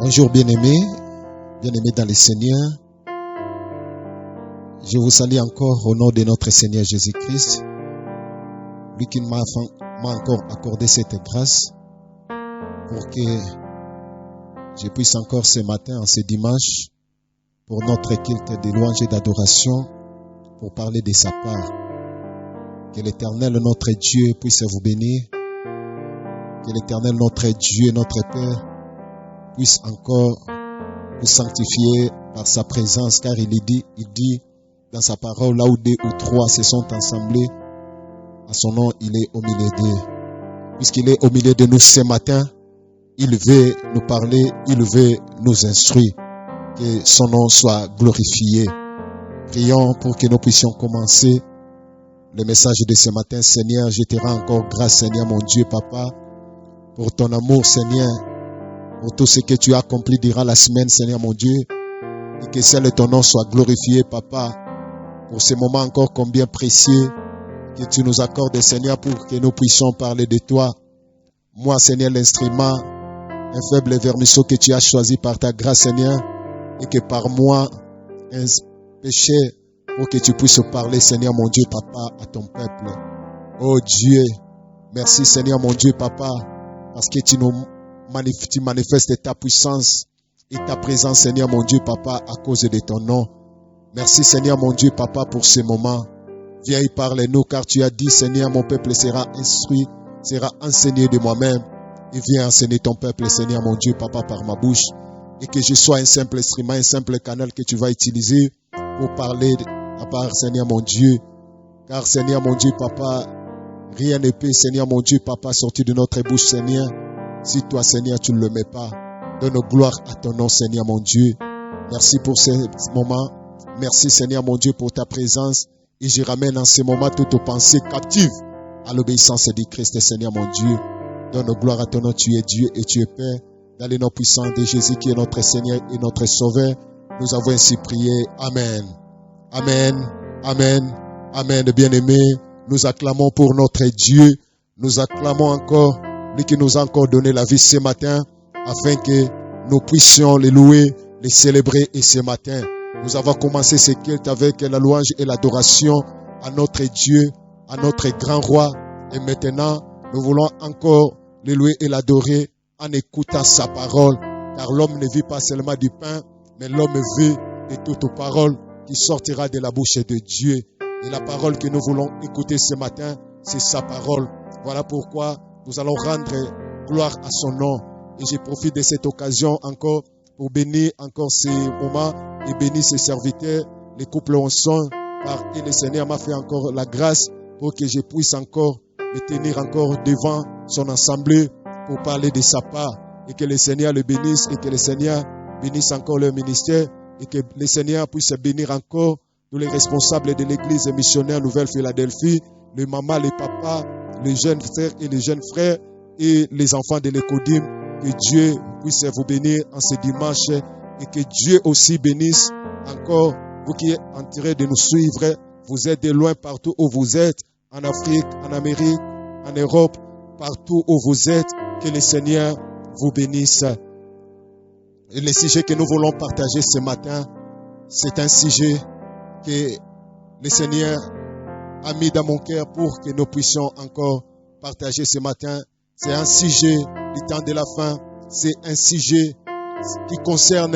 Bonjour bien-aimés dans le Seigneur. Je vous salue encore au nom de notre Seigneur Jésus-Christ, lui qui m'a encore accordé cette grâce pour que je puisse encore ce matin, en ce dimanche, pour notre culte de louange et d'adoration, pour parler de sa part. Que l'Éternel, notre Dieu, puisse vous bénir. Que l'Éternel, notre Dieu, notre Père, puisse encore vous sanctifier par sa présence, car il dit dans sa parole, là où 2 ou 3 se sont assemblés, à son nom, il est au milieu d'eux. Puisqu'il est au milieu de nous ce matin, il veut nous parler, il veut nous instruire. Que son nom soit glorifié. Prions pour que nous puissions commencer le message de ce matin. Seigneur, je te rends encore grâce, Seigneur, mon Dieu, Papa, pour ton amour, Seigneur, pour tout ce que tu as accompli durant la semaine, Seigneur, mon Dieu, et que seul ton nom soit glorifié, Papa, pour ce moment encore combien précieux que tu nous accordes, Seigneur, pour que nous puissions parler de toi. Moi, Seigneur, l'instrument, un faible vermisseau que tu as choisi par ta grâce, Seigneur, et que par moi, un péché, pour que tu puisses parler, Seigneur, mon Dieu, Papa, à ton peuple. Oh Dieu, merci, Seigneur, mon Dieu, Papa, parce que tu manifestes ta puissance et ta présence, Seigneur, mon Dieu, Papa, à cause de ton nom. Merci, Seigneur, mon Dieu, Papa, pour ce moment. Viens y parler-nous, car tu as dit, Seigneur, mon peuple sera instruit, sera enseigné de moi-même. Et viens enseigner ton peuple, Seigneur, mon Dieu, Papa, par ma bouche. Et que je sois un simple instrument, un simple canal que tu vas utiliser pour parler à part, Seigneur, mon Dieu. Car, Seigneur, mon Dieu, Papa, rien ne peut, Seigneur, mon Dieu, Papa, sortir de notre bouche, Seigneur. Si toi, Seigneur, tu ne le mets pas, donne gloire à ton nom, Seigneur, mon Dieu. Merci pour ce moment. Merci, Seigneur, mon Dieu, pour ta présence. Et je ramène en ce moment toutes aux pensées captives à l'obéissance de Christ, Seigneur, mon Dieu. Donne gloire à ton nom, tu es Dieu et tu es Père. Dans les noms puissants de Jésus qui est notre Seigneur et notre Sauveur, nous avons ainsi prié. Amen. Amen. Amen. Amen. Bien-aimés, nous acclamons pour notre Dieu. Nous acclamons encore lui qui nous a encore donné la vie ce matin, afin que nous puissions les louer, les célébrer. Et ce matin, nous avons commencé ce culte avec la louange et l'adoration à notre Dieu, à notre grand roi. Et maintenant, nous voulons encore les louer et l'adorer en écoutant sa parole. Car l'homme ne vit pas seulement du pain, mais l'homme vit de toute parole qui sortira de la bouche de Dieu. Et la parole que nous voulons écouter ce matin, c'est sa parole. Voilà pourquoi nous allons rendre gloire à son nom. Et je profite de cette occasion encore pour bénir encore ces moments et bénir ses serviteurs, les couples ensemble, et le Seigneur m'a fait encore la grâce pour que je puisse encore me tenir encore devant son assemblée pour parler de sa part. Et que le Seigneur le bénisse et que le Seigneur bénisse encore leur ministère et que le Seigneur puisse bénir encore tous les responsables de l'église missionnaire Nouvelle-Philadelphie, les mamans, les papas, les jeunes frères et les jeunes frères et les enfants de l'Écodim. Que Dieu puisse vous bénir en ce dimanche et que Dieu aussi bénisse encore vous qui êtes en train de nous suivre. Vous êtes de loin partout où vous êtes, en Afrique, en Amérique, en Europe, partout où vous êtes. Que le Seigneur vous bénisse. Et le sujet que nous voulons partager ce matin, c'est un sujet que le Seigneur a mis dans mon cœur pour que nous puissions encore partager ce matin. C'est un sujet du temps de la fin. C'est un sujet qui concerne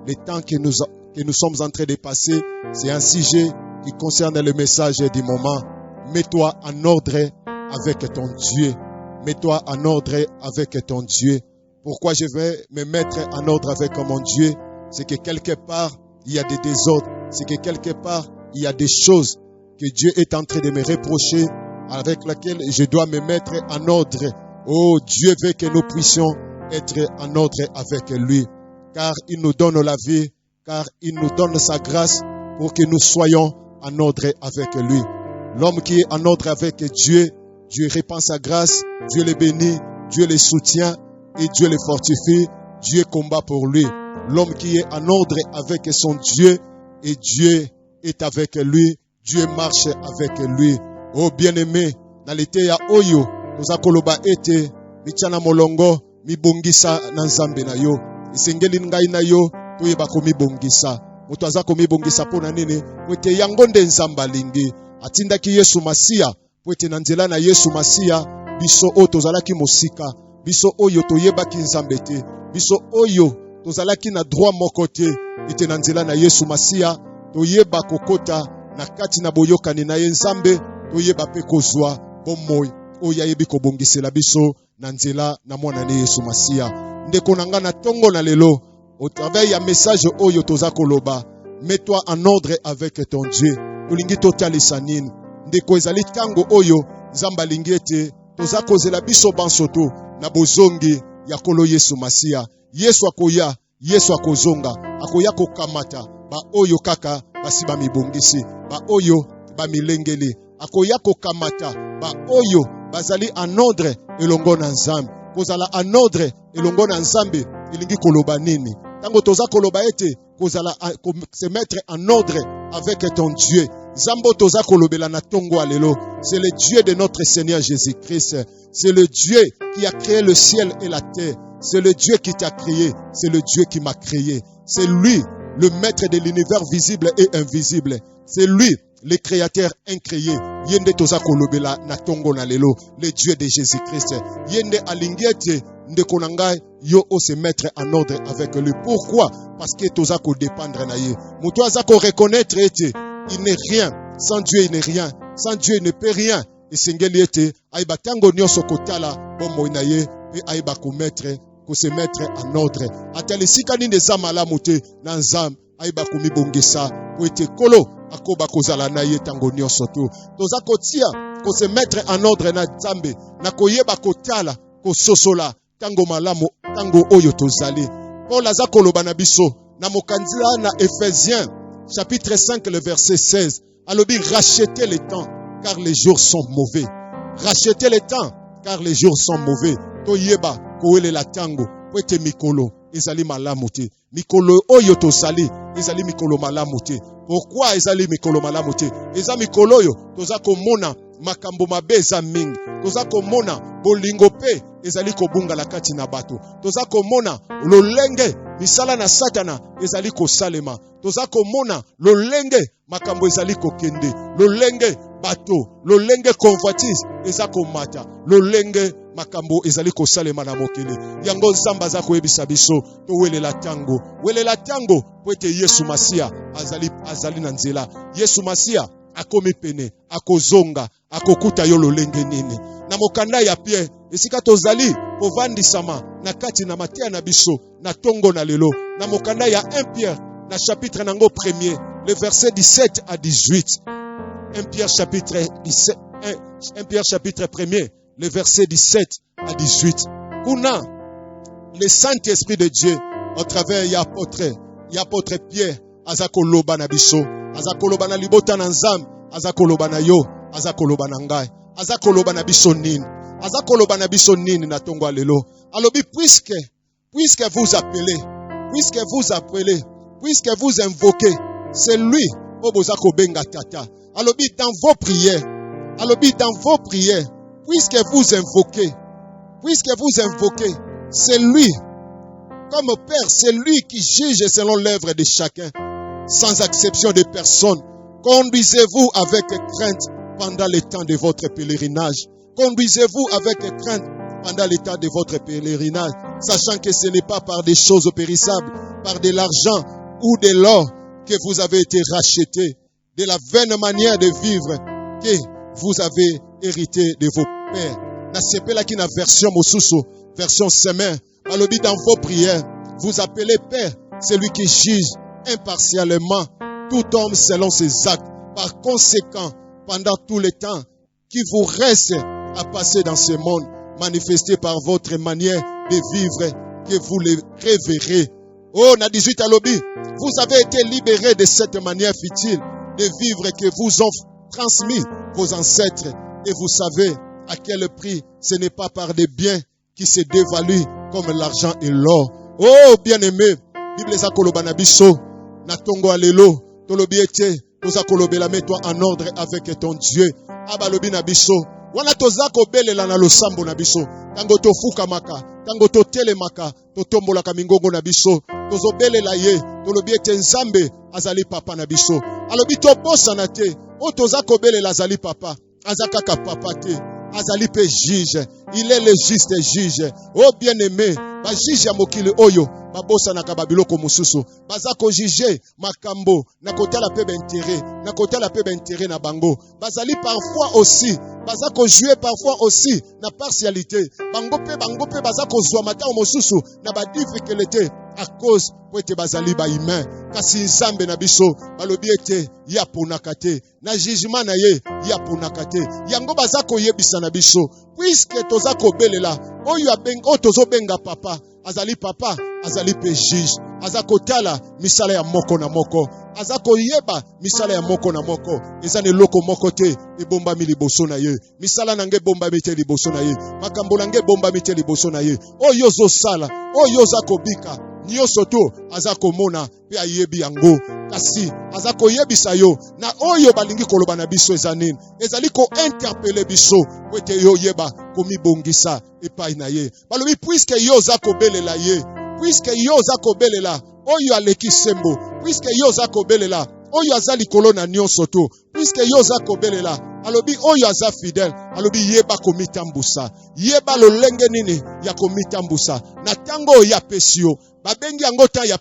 le temps que nous sommes en train de passer. C'est un sujet qui concerne le message du moment. Mets-toi en ordre avec ton Dieu. Mets-toi en ordre avec ton Dieu. Pourquoi je vais me mettre en ordre avec mon Dieu? C'est que quelque part, il y a des désordres. C'est que quelque part, il y a des choses que Dieu est en train de me reprocher, avec lesquelles je dois me mettre en ordre. Oh, Dieu veut que nous puissions être en ordre avec lui. Car il nous donne la vie, car il nous donne sa grâce pour que nous soyons en ordre avec lui. L'homme qui est en ordre avec Dieu, Dieu répand sa grâce, Dieu le bénit, Dieu le soutient et Dieu le fortifie, Dieu combat pour lui. l'homme qui est en ordre avec son Dieu, et Dieu est avec lui, Dieu marche avec lui. Oh bien-aimé, na l'été ya oyo, toza koloba ete, michana molongo, mibongisa na nzambe na yo. Isengeli ngai na yo, toyeba ko mibongisa. Moto aza ko mibongisa pona nini, wete yango nde nzamba lingi. Atindaki Yesu Masia, wete na nzela na Yesu Masia, biso o tozalaki mosika, biso oyo toyebaki nzambe te, biso oyo tozalaki na droit moko te, ete na nzela na Yesu Masia, toyeba kokota na kati na boyokani na ye nzambe, toyeba pe kozwa bomoi oyo ayebi kobongisela biso na nzela na mwana ne Yesu Masia. Ndeko na nga na tongo na lelo, au travers ya message oyo toza koloba, mets-toi en ordre avec ton Dieu. Tolingi totalisa nini? Ndeko ezali tango oyo nzamba lingi ete toza kozela biso bansoto na bozongi ya kolo Yesu Masia. Yesu akoya, Yesu akozonga, akoya kokamata ba oyo kaka basi ba mibongisi, ba oyo ba milengeli, akoya kokamata ba oyo bazali en ordre elongo na nzambe. Kozala en ordre elongo na nzambe elingi koloba nini? Tango toza koloba ete kozala se mettre en ordre avec ton Dieu. Zambo toza kolobela na tongo alelo. C'est le Dieu de notre Seigneur Jésus-Christ. C'est le Dieu qui a créé le ciel et la terre. C'est le Dieu qui t'a créé. C'est le Dieu qui m'a créé. C'est lui, le maître de l'univers visible et invisible. C'est lui, le créateur incréé. Yende toza kolobela na tongo na lelo. Le Dieu de Jésus-Christ. Yende alingiete ndeko na ngai yo o se mettre en ordre avec lui. Pourquoi? Parce que toza ko dépendre na ye. Muto aza ko reconnaître ete il n'est rien. Sans Dieu, il n'est rien. Sans Dieu, il ne peut rien. Et sengeli ete aiba tango nyonso kotala bomo na ye et aiba ko se mettre en ordre. Atali sikani ndeza malamu te na nzam aiba ko mibongisa po ete kolo akoba kozala na ye tango nyonso to. Toza kotia ko se mettre en ordre na nzambe na koyeba kotala ko sosola tango malamu tango oyo tozali. Paul aza koloba na biso na mokanzila na Ephésiens chapitre 5 le verset 16. Alobi rachetez le temps car les jours sont mauvais. Rachetez le temps car les jours sont mauvais. Toyeba koele la tango po ete mikolo ezali malamu te. Mikolo oyo tozali ezali mikolo malamu te. Pourquoi ezali mikolo malamu te? Eza mikolo oyo toza komona makambo mabe eza mingi. Toza komona bolingo pe ezali kobunga la kati na bato. Toza komona lolenge misala na satana ezali kosalema. Toza komona lolenge makambo ezali kokende. Lolenge bato, lolenge convoitise eza komata. Lolenge makambo ezali kosalema na mokili. Yango nzamba za koyebisa biso to welela tango. Welela tango po ete Yesu Masia azali na nzela. Yesu Masia akomi pene, akozonga, akokuta yo lolenge nini. Na mokanda ya Pierre, esika tozali povandisama na kati na matia na biso na tongo na lelo. Na mokanda ya 1 Pierre na chapitre nango premier, le verset 17 à 18. 1 Pierre chapitre 17, 1 Pierre chapitre premier, le verset 17 à 18. Kuna le Saint-Esprit de Dieu au travers y'apôtre Pierre azakoloba na biso, azakoloba na libota na nzam, azakoloba na yo, azakoloba na ngai, azakoloba na biso nini, azakoloba na biso nini na tongo lelo. Alobi puisque vous appelez, puisque vous invoquez, c'est lui obozako benga tata. Alobi dans vos prières, puisque vous invoquez, c'est lui, comme Père, c'est lui qui juge selon l'œuvre de chacun, sans exception de personne. Conduisez-vous avec crainte pendant le temps de votre pèlerinage. Conduisez-vous avec crainte pendant le temps de votre pèlerinage, sachant que ce n'est pas par des choses périssables, par de l'argent ou de l'or que vous avez été rachetés, de la vaine manière de vivre que vous avez hérité de vos pères. Na sepela ki na version mosusu, version semaine, alobi dans vos prières, vous appelez Père, celui qui juge impartialement tout homme selon ses actes. Par conséquent, pendant tout le temps qui vous reste à passer dans ce monde, manifesté par votre manière de vivre, que vous le révérez. Oh, na 18 alobi, vous avez été libérés de cette manière futile de vivre que vous ont transmis vos ancêtres, et vous savez à quel prix ce n'est pas par des biens qui se dévaluent comme l'argent et l'or. Oh, bien-aimé, Bible za koloba na biso na tongo alelo tolobi ete toza kolobela mets-toi en ordre avec ton Dieu. Abalobi na biso wana toza kobelela na losambo na biso tango tofuka maka tango totelemaka totombolaka mingongo na biso tozobelela ye tolobi ete Nzambe azali papa na biso. Alobi tobosana te o toza kobelela azali papa azakaka papa te azali pe juge. Il est le juste juge. Oh bien-aimé, ba juge ya mokili oyo babosanaka babiloko mosusu baza ko juger makambo na kotala pe b'intérêt na kotala pe b'intérêt na bango bazali parfois aussi baza ko jouer parfois aussi na partialité bango pe baza ko zwa mata mosusu na ba difficulté à cause poete bazali ba humain kasi Nzambe na biso balobi ete ya ponaka te na jugement na ye ya ponaka te yango baza ko yebisa na biso puisque toza ko belela oyo abengo tozo benga papa azali papa azali pe juge azako tala misala ya moko na moko azako yeba misala ya moko na moko ezane loko moko te ebomba mi liboso na ye misala nange bomba mi te liboso na ye makambo nange bomba mi te liboso na ye oyo zo sala oyo za kobika nyonso to azako mona pe ayebi yango kasi azako yebisa yo na oyo balingi koloba na biso ezanini ezali ko interpeller biso pote yo yeba komi bongisa epai na ye balobi puisque yo zako belela ye puisque yo zako belela oyo aleki sembo puisque yo zako belela oyo azali kolona nyonso to puisque yo zako belela alobi oyo aza fidèle alobi yeba komitambusa yeba lolenge nini ya komitambusa na tango ya pesio babengi yango temps ya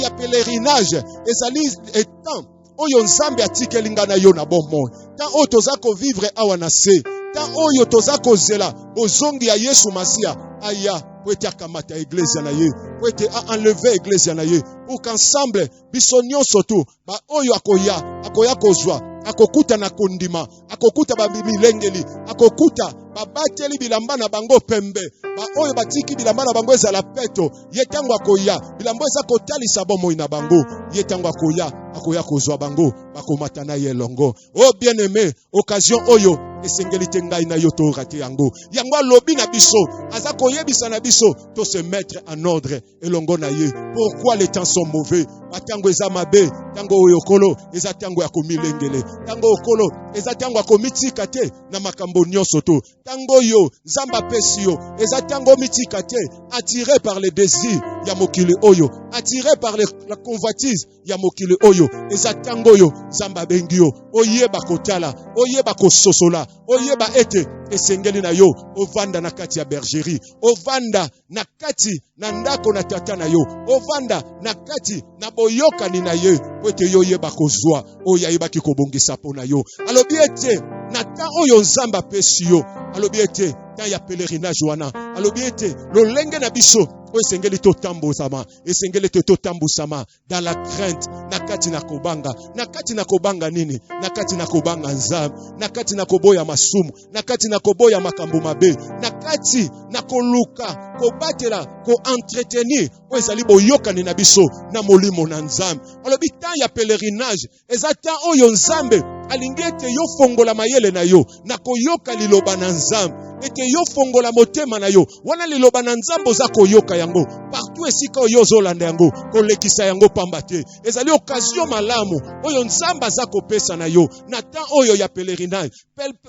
pèlerinage ezali etant oyo Nzambe atikeli nga na yo na bomoi tant oyo toza ko vivre awa na se tant oyo toza ko zela bozongi ya Yesu Masia aya poete akamata église na ye poete enlever église na ye pour qu'ensemble biso nyonso to ba oyo akoya kozwa akokuta na kondima akokuta bamilengeli akokuta babateli bilamba na bango pembe ba oyo batiki bilamba na bango ezala peto ye tango akoya bilamba eza kotalisa bomoi na bango ye tango akoya kozwa bango bakomata na ye longo. Oh bien-aimé, occasion oyo esengeli te ngai na yo to rate yango alobi na biso azako yebisa na biso to se mettre en ordre elongo na ye. Pourquoi les temps sont mauvais? Batango eza mabe tango oyo kolo eza tango ya komilengele tango okolo eza tango ya komitika te na makambo nyonso to tango yo Nzamba pesi yo eza tango mitika te attiré par les désirs ya mokili oyo attiré par la convoitise ya mokili oyo eza tango yo Nzamba bengi yo oyeba kotala oyeba kososola oyeba ete esengeli na yo ovanda na kati ya bergerie ovanda na kati na ndako na tata na yo ovanda na kati na boyokani na ye poete yo yeba kozwa oyo ayebaki kobongisa po na yo alobi ete na ta oyo Nzamba pesi yo alobi ete ta ya pèlerinage wana alobi ete lolenge na biso o esengeli totambusama esengeli totambusama dans la crainte nakati na kobanga nini nakati na kobanga Nzambe nakati na koboya masumu nakati na koboya makambo mabe nakati na koluka kobatela ko entretenir o ezali boyokani na biso na molimo na Nzambe alobi ta ya pèlerinage ezata oyo Nzambe alingi ete yo fongola mayele na yo na koyoka liloba na Nzambe ete yo fongola motema na yo wana liloba na Nzambe oza koyoka yango partout esika oyo ozolanda yango kolekisa yango pamba te ezali occasion malamu oyo Nzambe aza kopesa na yo na temps oyo ya pèlerinage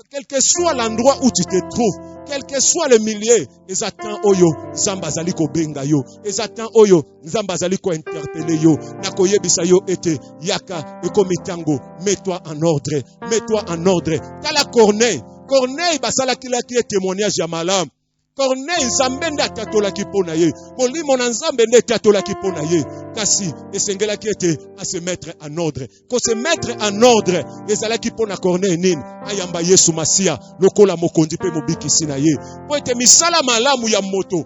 quel que soit l'endroit où tu te trouves quel que soit le milieu ezatan oyo Nzambe azali kobenga yo ezatan oyo Nzambe azali ko interpeller yo na koyebisa yo ete yaka ekomitango mets-toi en ordre tala Corneille basala kila ki témoignage ya malamu Corneille Nzambe nda tatola ki pona ye molimo na Nzambe nda tatola ki pona ye kasi esengela ki ete a se mettre en ordre ko se mettre en ordre ezala ki pona Corneille nini ayamba Yesu Masia lokola mokonzi pe mobikisi na ye po ete misala malamu ya moto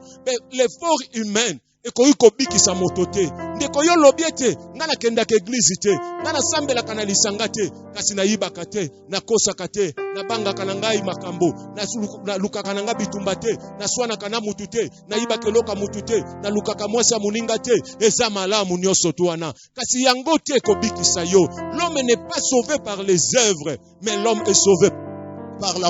l'effort humain ekoyi kobikisa moto te ndeko yo lobi ete nga nakendaka eglize te nga nasambelaka na lisanga te kasi nayibaka te nakosaka te nabangaka na ngai makambo nalukaka na ngai bitumba te naswanaka na mutu te nayibaka eloka mutu te nalukaka mwasi ya moninga te eza malamu nyonso to wana kasi yango te ekobikisa yo. L'homme n'est pas sauvé par les œuvres mais l'homme est sauvé par la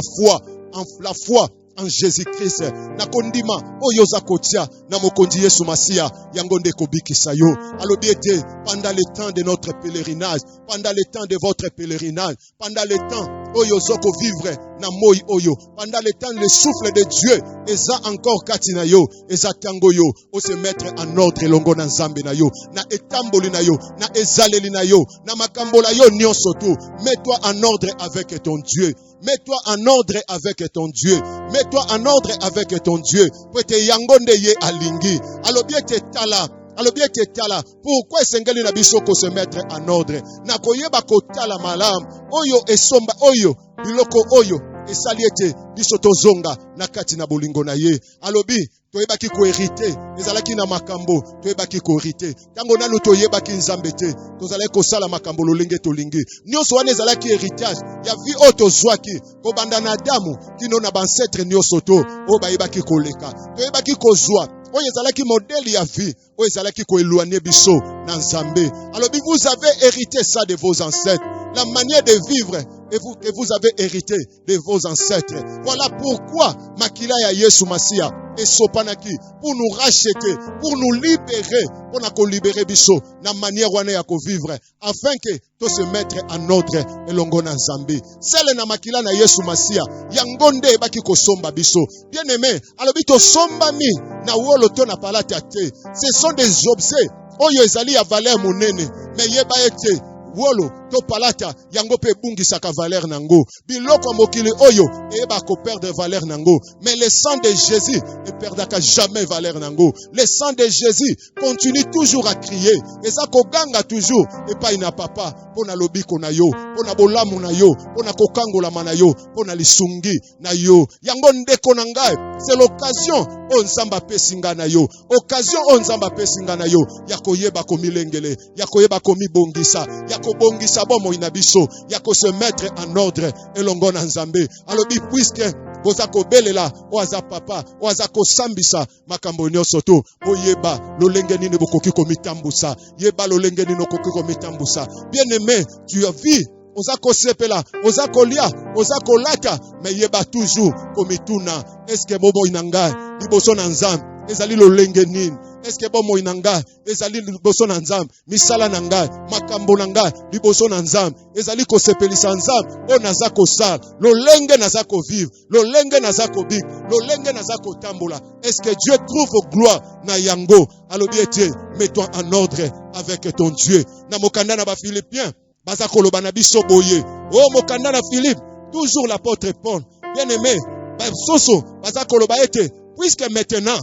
foi en Jésus-Christ. Na kondima oyo za kotia na mokonzi Yesu Masia yango ndeko bikisa yo. Alobi ete pendant le temps de notre pèlerinage, pendant le temps de votre pèlerinage, pendant le temps oyo zoko vivre na moi oyo, pendant le temps le souffle de Dieu eza encore katina yo, eza tango yo o se mettre en ordre longo na nzambe na yo, na etamboli na yo, na ezaleli na yo, na makambola yo nyonso tu. Mets-toi en ordre avec ton Dieu. Mets-toi en ordre avec ton Dieu. Mets-toi en ordre avec ton Dieu. Pwete yangonde ye alingi. Alobi ete tala. Alobi ete tala. Pourquoi esengeli na biso ko se mettre en ordre? Na koyeba ko tala malam. Oyo esomba oyo. Biloko oyo. Esali ete biso tozonga na kati na bolingo na ye. Alobi toyebaki ko hérité. Ezalaki na makambo. Toyebaki ko hérité. Tango nanu toyebaki nzambe te. Tozalaki ko sala makambo lolenge tolingi. Nyonso wana ezalaki héritage. Ya vi oto zwaki. Ko banda na Adamu. Kino na bancetre nyonso to. O bayebaki ko leka. Toyebaki ko zwa. Oyo ezalaki modèle ya vie. Oyo ezalaki ko éloigner biso na nzambe. Alors vous avez hérité ça de vos ancêtres. La manière de vivre que vous avez hérité de vos ancêtres. Voilà pourquoi makila ya Yesu Masia et sopanaki pour nous racheter, pour nous libérer, pour nous libérer biso na manière wana ya ko vivre afin que to se mettre en ordre elongo na Nzambe. Sele na makila na Yesu Masia yangonde baki ko somba biso. Bien aimé, alobi to somba mi na wolo to na palata te. Ce sont des objets oyo ezali ya valeur monene, mais yeba ete wolo to palata yango pe bungi saka valeur nango biloko mokili oyo eba ko perdre valeur nango, mais le sang de Jésus ne perdaka jamais valeur nango. Le sang de Jésus continue toujours à crier et ça ko ganga toujours et pas ina papa pona lobiko na yo, pona bolamu na yo, pona kokangola na yo, pona lisungi na yo. Yango ndeko na ngai, c'est l'occasion on nzamba pesinga na yo, occasion on nzamba pesinga na yo ya koyeba ko milengele, ya koyeba ko mibongisa, ya ko bongisa bomo inabiso, ya ko se mettre en ordre elongo na Nzambe. Alobi puisque boza ko belela oaza papa oaza ko sambisa makambo nyonso to boyeba lolenge nini bokoki ko mitambusa, yeba lolenge nini bokoki ko mitambusa. Bien aimé, tu as vu oza ko sepela, oza ko lia, oza ko lata, mais yeba toujours ko mituna est-ce que bobo inanga liboso na Nzambe ezali lolenge nini? Est-ce que bomo inanga ezali liboso na Nzambe misala na ngai makambo na ngai liboso na Nzambe ezali ko sepelisa Nzambe o naza ko sala lolenge naza ko vivre lolenge naza ko bik lolenge naza ko tambola? Est-ce que Dieu trouve gloire na yango? Alobi ete mets-toi en ordre avec ton Dieu. Na mokanda na ba Philippiens baza koloba na biso boye o mokanda na Philippe toujours l'apôtre Paul bien aimé ba soso baza koloba ete puisque maintenant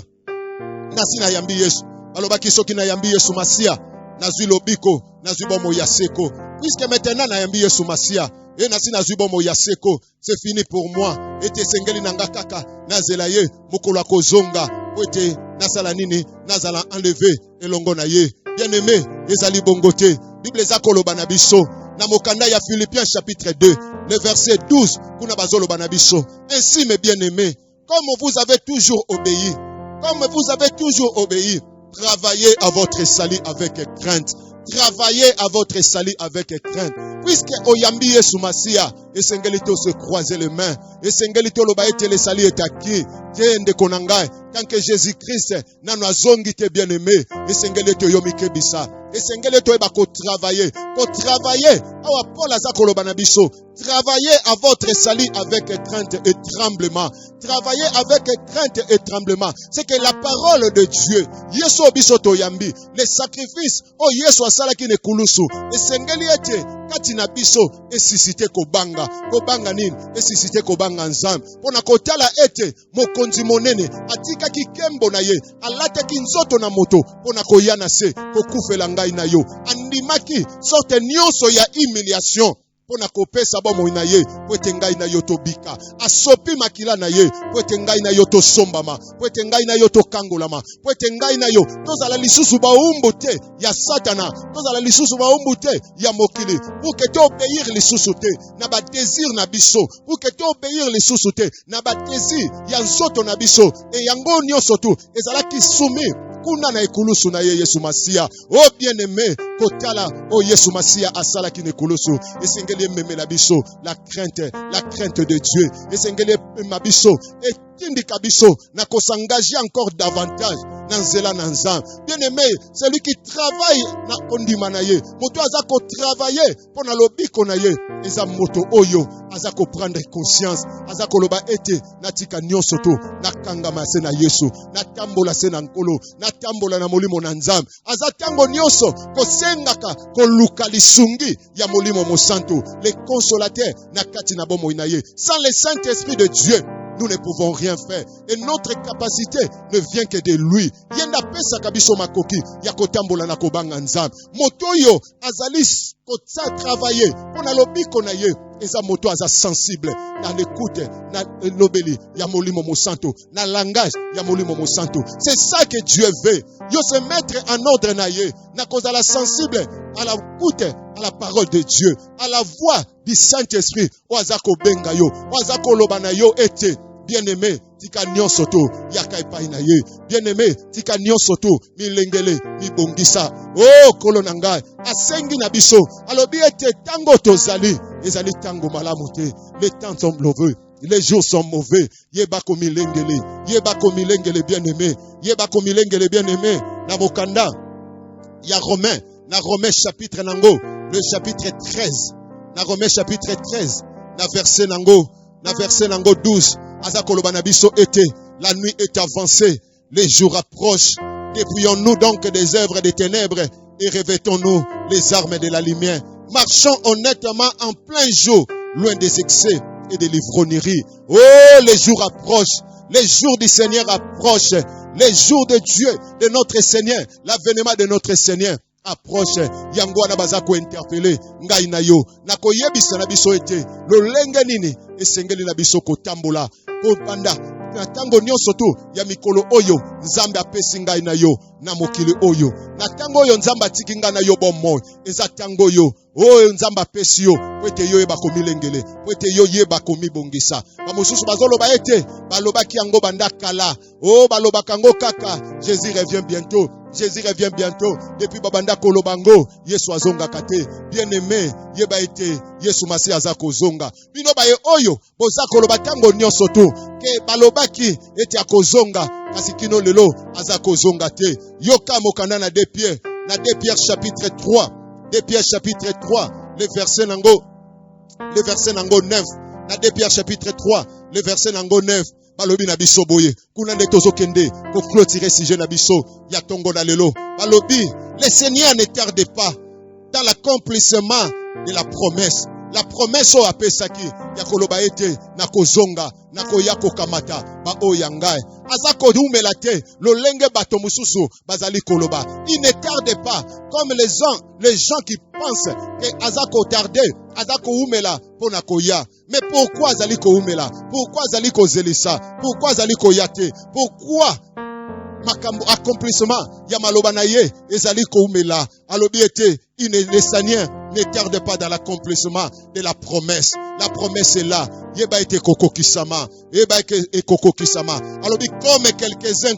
nasi na yambi Yesu balobaki soki na yambi Yesu Masia nazwi lobiko nazwi bomo ya seko, puisque maintenant na yambi Yesu Masia et nasi nazwi bomo ya seko, c'est fini pour moi. Ete sengeli nanga kaka nazela ye mokolo kozonga ete nasala nini nazala enlever elongo na ye. Bien aimé ezali bongote Bible za koloba na biso na mokanda ya Philippiens chapitre 2 le verset 12 kuna bazoloba na biso. Ainsi mes bien-aimés, comme vous avez toujours obéi, comme vous avez toujours obéi, travaillez à votre salut avec crainte. Travaillez à votre salut avec crainte. Puisque oyambi Yesu Masia, esengelito se croiser les mains, esengelito loba ete le salut est acquis. Tiende konangai, tant que Jésus-Christ nano azongi te bien-aimé, esengelito yomike bisa. Esengelito eba ko travailler, awa Paul azakolo banabiso. Travaillez à votre salut avec crainte et tremblement. Travaillez avec crainte et tremblement. C'est que la parole de Dieu, Yesu obiso toyambi, les sacrifices, oh Yesu asala ki ne kulusu, esengeli ete kati na biso esisite kobanga nini, esisite kobanga Nzambe. Pona kotala ete mokonzi monene atika ki kembo na ye, alata ki nzoto na moto, pona koyana se kokufela ngai na yo, andimaki sorte nyonso ya humiliation. Pona kopesa bomo na ye, pwete ngai na yo tobika. Asopi makila na ye, pwete ngai na yo to sombama, pwete ngai na yo to kangolama, pwete ngai na yo tozala lisusu baumbu te ya Satana, tozala lisusu baumbu te ya mokili. Pour que te obéir lisusu te na ba désir na biso, pour que te obéir lisusu te na ba désir ya nzoto na biso, e yango nyonso tu ezala ki sumi kuna na ekulusu na ye Yesu Masia. Oh bien-aimé, kotala oh Yesu Masia asala ki nekulusu, esengeli memela biso la crainte de Dieu, esengeli mabiso et tindika biso na s'engager encore davantage dans zela na nzambe. Bien-aimé, celui qui travaille na kondima na ye, moto azako travailler pour na lobiko na ye, eza moto oyo azako prendre conscience, azako loba ete natika nyonso to na kangama se na Yesu, na tambola se na nkolo, na tambola na molimo na nzambe. Azatango nyonso ko sengaka ko luka lisungi ya molimo mosanto, le consolateur na kati na bomo na ye. Sans le Saint-Esprit de Dieu, nous ne pouvons rien faire. Et notre capacité ne vient que de lui. Yenda pesa kabiso makoki ya kotambola na kobanga nzambe. Motoyo azalis kotsa travailler pona lobiko na ye. Eza moto aza sensible na l'écoute na lobeli ya molimo mosanto, na langage ya molimo mosanto. C'est ça que Dieu veut. Yo se mettre en ordre na ye, na koza la sensible à la écoute à la parole de Dieu, à la voix du Saint-Esprit. Oazako benga yo, oazako lobana yo ete. Bien-aimé, tika nyonso to yaka epai na ye. Bien-aimé, tika nyonso to milengele mibongisa. Oh kolo na ngai, asengi na biso. Alobi ete tango tozali, ezali tango malamu te. Les temps sont mauvais, les jours sont mauvais. Yeba ko milengele bien-aimé. Yeba ko milengele bien-aimé. Na mokanda ya Romain, na Romain chapitre nango, le chapitre 13. Na Romain chapitre 13, na verset nango 12. Azakoloba na biso ete, la nuit est avancée, les jours approchent. Dépouillons-nous donc des œuvres des ténèbres et revêtons-nous les armes de la lumière. Marchons honnêtement en plein jour, loin des excès et des livrogneries. Oh, les jours approchent, les jours du Seigneur approchent, les jours de Dieu, de notre Seigneur, l'avènement de notre Seigneur approche. Yango na bazako interpeller ngai na yo na koyebisa na biso ete lolenge nini esengeli na biso kotambola ko banda na tango nyonso to ya mikolo oyo nzambe apesi ngai na yo na mokili oyo, na tango oyo nzambe atiki ngai na yo bomoi, eza tango yo oyo nzambe apesi yo ete yo yeba komilengele, ete yo yeba komibongisa. Ba mosusu bazoloba ete balobaki yango banda kala, oh baloba kango kaka Jésus revient bientôt. Jésus revient bientôt. Depuis babanda kolobango, Yesu azonga kate. Bien-aimé, yeba ete Yesu masi azako zonga. Bino baye oyo boza koloba tango nyonso to ke balobaki ete akozonga kasi kino lelo azako zonga te. Yoka mokanda na 2 Pierre, na 2 Pierre chapitre 3. 2 Pierre chapitre 3, le verset nango 9. Na 2 Pierre chapitre 3, le verset nango 9. Balobi na biso boye kuna nde tozokende ko clôturer sujet na biso ya tongo na lelo. Balobi le Seigneur ne tarde pas dans l'accomplissement de la promesse. La promesse o apesaki ya koloba ete na kozonga na koya kokamata ba oyangai azako dumela te lolenge bato mususu bazali koloba. Il ne tarde pas comme les gens qui pensent que azako tarder azako umela pona koya. Mais pourquoi azali ko umela? Pourquoi azali ko zelisa? Pourquoi azali ko yate? Pourquoi makambo accomplissement ya maloba na ye ezali ko umela? Alobi ete le Seigneur ne tarde pas dans l'accomplissement de la promesse. La promesse est là. Yeba ete koko kisama. Yeba ete koko kisama. Alobi comme quelques-uns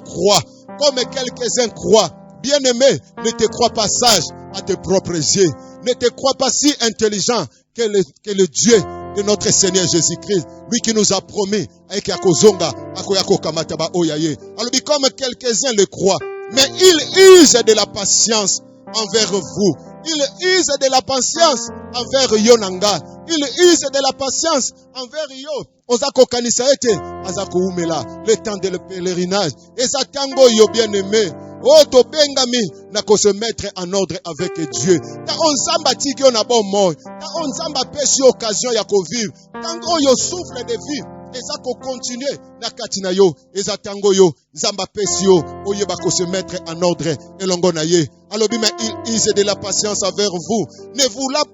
croient. Bien-aimé, ne te crois pas sage à tes propres yeux. Ne te crois pas si intelligent que le Dieu de notre Seigneur Jésus-Christ, lui qui nous a promis, avec Akozonga, Akoyako Kamataba Oyaye. Alors, comme quelques-uns le croient, mais il use de la patience envers vous. Il use de la patience envers Yonanga. Il use de la patience envers Yo. Ozako kanisa ete, azako umela, le temps de le pèlerinage. Et ça tango yo bien-aimé. Oh, to bengami, na ko se mettre en ordre avec Dieu. Ta on zamba tiki on a bon mort. Ta on zamba pesi occasion ya ko vivre. Tango yo souffle de vie. Et ça ko continuer na katina yo. Et ça tango yo, zamba pesi yo, oyeba ko se mettre en ordre. Et longo na ye. Alors mais il use de la patience envers vous. Ne voulant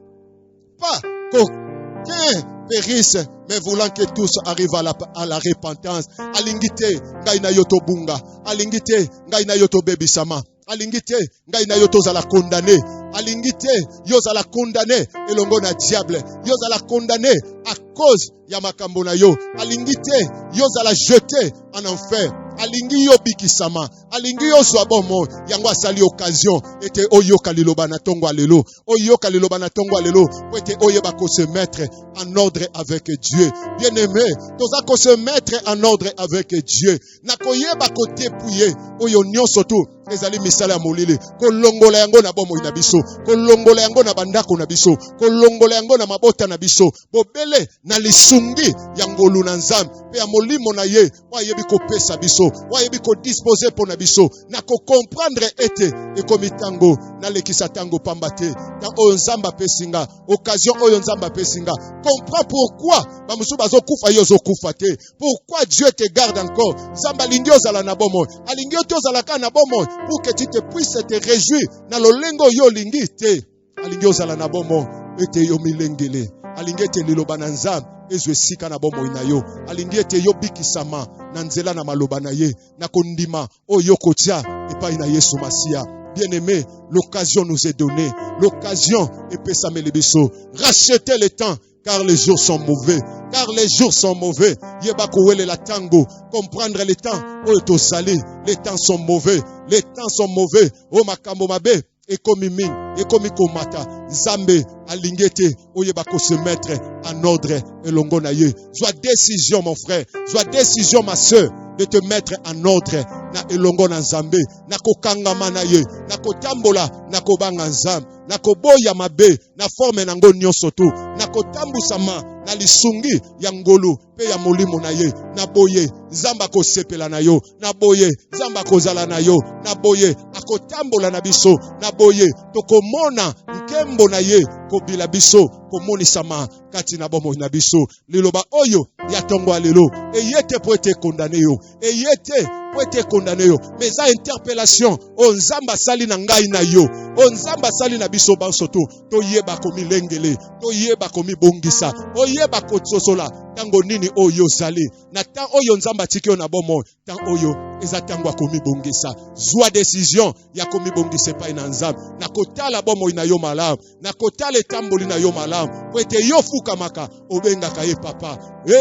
pas qu'aucun périsse, mais voulant que tous arrivent à la repentance. Alingite, ngai na yoto bunga. Alingite, ngai na yoto bebisama. Alingite, ngai na yoto za la condamner. Alingite, yo za la condamner. Elongo na diable. Yo za la condamner à cause ya makambo na yo. Alingite, yo za la jeter en enfer. Alingi yo bikisama. alingi yo zwa bomo yango asali occasion ete oyoka liloba na tongo alelo oyoka liloba na tongo alelo ete oyeba ko se mettre en ordre avec Dieu. Bien-aimé, toza ko se mettre en ordre avec Dieu. Na koyeba ko dépouiller oyo nyonso tu ezali misala ya molili kolongola yango na bomo na biso kolongola yango na bandako na biso kolongola yango na mabota na biso bobele na lisungi ya ngolu na nzambe pe ya molimo na ye wayebi kopesa biso wayebi ko disposer po na biso na ko comprendre ete ekomi tango na lekisa tango pamba te ta oyo nzambe apesinga occasion oyo nzambe apesinga comprends pourquoi bamusu bazokufa yo zokufa te pourquoi Dieu te garde encore nzambe alingi ozala na bomo alingi ozala ka na bomo pour que tu te puisses te réjouir na lolengo yo lingi te alingi ozala na bomo ete yo milengele alingi ete liloba na nzambe ezwe sika na bomo ina yo alingi ete yo bikisama na nzela na maloba na ye na kondima oyo kotia epai na Yesu Masia. Bien-aimé, l'occasion nous est donnée. L'occasion est pesamele biso. Rachetez le temps car les jours sont mauvais. Car les jours sont mauvais. Yeba kowele la tango. Comprendre les temps. Oh tosali. Les temps sont mauvais. Les temps sont mauvais. Oh makambo mabe. Ekomi ming. Ekomi komata. Zambe alingete. Oh yeba ko se mettre en ordre. Elongo na ye. Sois décision mon frère. Sois décision ma soeur. De te mettre en ordre. Na elongo na nzambe. Na kokangama na ye. Na kotambola. Na kobanga nzambe. Na koboya mabe. Na forme na ngo nyonso tu. Na kotambu sama. Na lisungi ya ngolu pe ya molimo na ye na boye nzamba ko sepela na yo na boye nzamba ko zala na yo na boye akotambola na biso na boye tokomona nkembo na ye ko bila biso komoni sama kati na bomo na biso liloba oyo ya tongo alelo eyete po ete condamné yo eyete po ete condamné yo mais za interpellation o nzamba sali na ngai na yo o nzamba sali na biso banso to yeba ko milengele to yeba ko mibongisa oyeba ko tsosola tango nini oyo zali na tan oyo nzamba tikio na bomo tan oyo eza tango akomibongisa zwa décision ya komibongisa pa ina nzambe na kotala bomo ina yo malamu na kotala tamboli na yo malamu po ete yo fukamaka obenga ka ye papa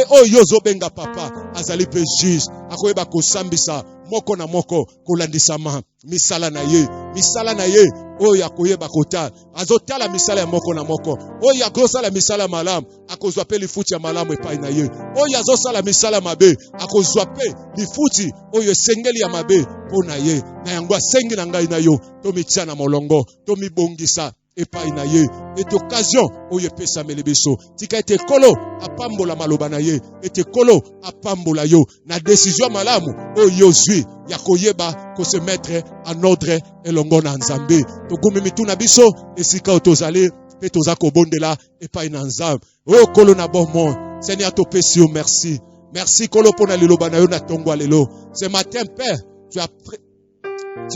oyo zobenga papa azali pe juge akoyeba kosambisa moko na moko kolandisama misala na ye oyo akoyeba kotala azotala misala ya moko na moko oyo akosala misala malamu akozwa pe lifuti ya malamu epai na ye oyo azosala misala mabe akozwa pe lifuti oyo esengeli ya mabe mpo na ye na yango asengi na ngai na yo tomitia na molongo tomibongisa epai na ye ete occasion oyo epesameli biso tika ete kolo apambola maloba na ye ete kolo apambola yo na décision malamu oyo zwi ya koyeba ko se mettre en ordre elongo na nzambe togumi mituna biso esika otozali pe toza kobondela epai na nzambe o kolo na bomo Seigneur topesi yo merci kolo pona liloba na yo na tongwa lelo ce matin Père tu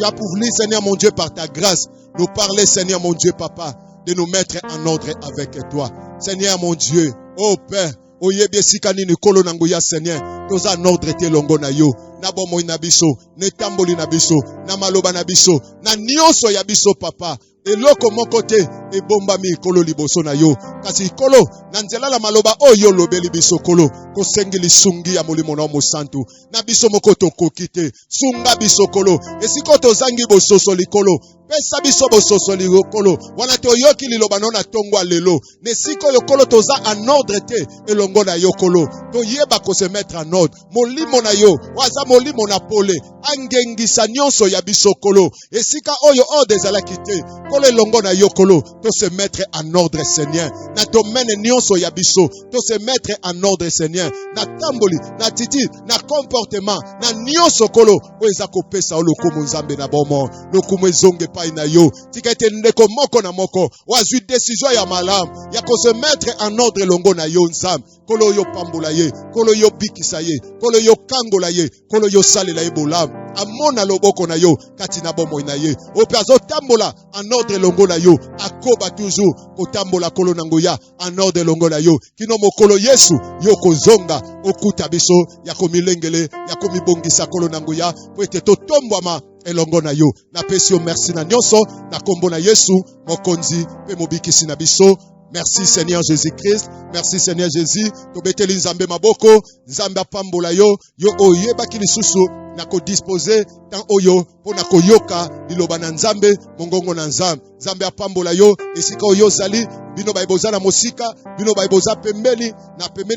as pourvu Seigneur mon Dieu par ta grâce nous parler Seigneur mon Dieu Papa de nous mettre en ordre avec toi Seigneur mon Dieu oh Père oyebi sikani ni kolo nango ya Seigneur toza en ordre te longo na yo na bomo na biso ne tamboli na biso na maloba na biso na nyonso ya biso Papa eloko moko te ebombami kolo liboso na yo kasi kolo na nzela la maloba oyo lobeli biso kolo kosengeli sungi ya molimo na mosantu na biso moko tokoki te sunga biso kolo esiko tozangi bososo likolo pesa biso bososo likolo wana toyoki liloba na tongwa lelo nesiko yo kolo toza en ordre te elongo na yo kolo toyeba ko se mettre en ordre molimo na yo waza molimo na pole angengisa nyonso ya biso kolo esika oyo odezalaki te kolo elongo na yo kolo to se mettre en ordre Seigneur na domaine nyonso ya biso to se mettre en ordre Seigneur na tamboli na titi na comportement na nyonso kolo oeza kopesa olokumu nzambe na bomo lokumu ezonge pai na yo tika ete ndeko moko na moko wazwi décision ya malamu ya ko se mettre en ordre longo na yo nzambe kolo yo pambola ye kolo yo bikisa ye kolo yo kangola ye kolo yo salela ye bolamu amona loboko na yo kati na bomo na ye ope azotambola en ordre longo na yo akoba toujours kotambola kolo nango ya en ordre longo na yo kino mokolo Yesu yo kozonga okuta biso ya komilengele ya komibongisa kolo nango ya po ete totombwama elongo na yo na pesi yo merci na nyonso na kombo na Yesu mokonzi pe mobikisi na biso. Merci Seigneur Jésus-Christ. Merci Seigneur Jésus. Tobeteli nzambe maboko. Nzambe apambola yo. Yo oyeba ki lisusu. na ko disposer tant oyo po na koyoka liloba na nzambe mongongo na nzambe. Nzambe apambola yo esika oyo zali bino baiboza na mosika bino baiboza pembeni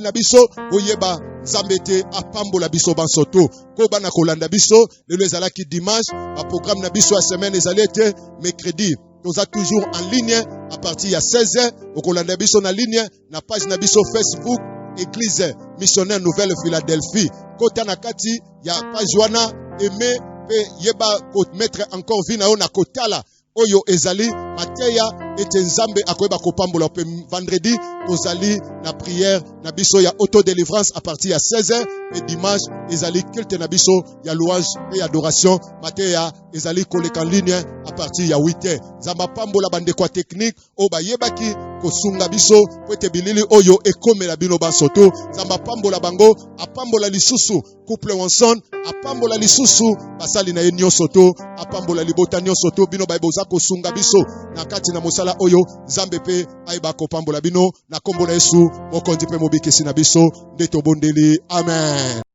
na biso oyeba nzambe te apambola biso bansoto ko bana kolanda biso lelo ezalaki dimanche ba programme na biso ya semaine ezali te mercredi. Nous sommes toujours en ligne à partir de 16h. Au Kolanda biso na ligne na page na biso Facebook Église Missionnaire Nouvelle Philadelphie. Kota na kati ya page wana aimé pe yeba ko mettre encore vie na yo na kotala oyo ezali mateya ete nzambe akoyeba kopambola pe vendredi tozali na prière na biso ya auto délivrance à partir ya 16h et dimanche ezali culte na biso ya louange et adoration mateya ezali koleka en ligne à partir ya 8h. Nzamba pambola bandeko technique o bayebaki kosunga biso po ete bilili oyo ekomela bino bansoto. Nzamba pambola bango apambola lisusu couple Wanson apambola lisusu basali na ye nyonso to apambola libota nyonso to bino baiboza kosunga biso na kati na mosala oyo nzambe pe ayeba kopambola bino na kombo na Yesu mokonzi pe mobikisi na biso nde tobondeli amen.